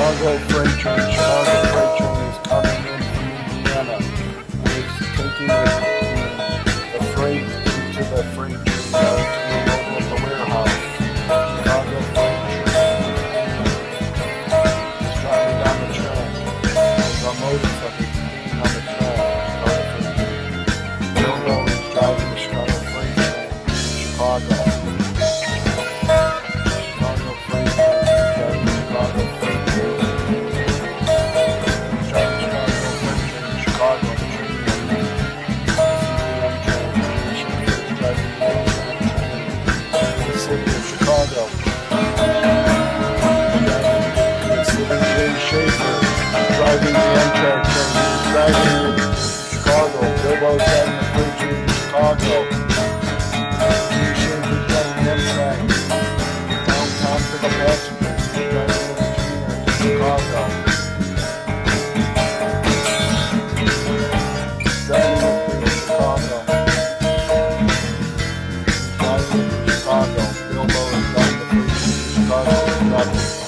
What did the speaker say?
Chicago freight train. Chicago freight train is coming in from Indiana. It's taking the freight into the freight train yard to be loaded at the warehouse. Chicago freight train is driving down the track. There's a motorcycle being on the track. Chicago freight train. Bilbo is driving the Chicago freight train in Chicago. Chicago freight train is driving Chicago freight train. He's driving Chicago freight train in Chicago. The train is driving the Amtrak train in the city of Chicago. Driving the Amtrak train. He's driving it in Chicago. Bilbo's driving the freight train in Chicago. Shaver's driving the Amtrak downtown to the passengers. He's driving the trainer to Chicago. Driving it to Chicago. Driving it to Chicago. Bilbo is driving the freight train in Chicago.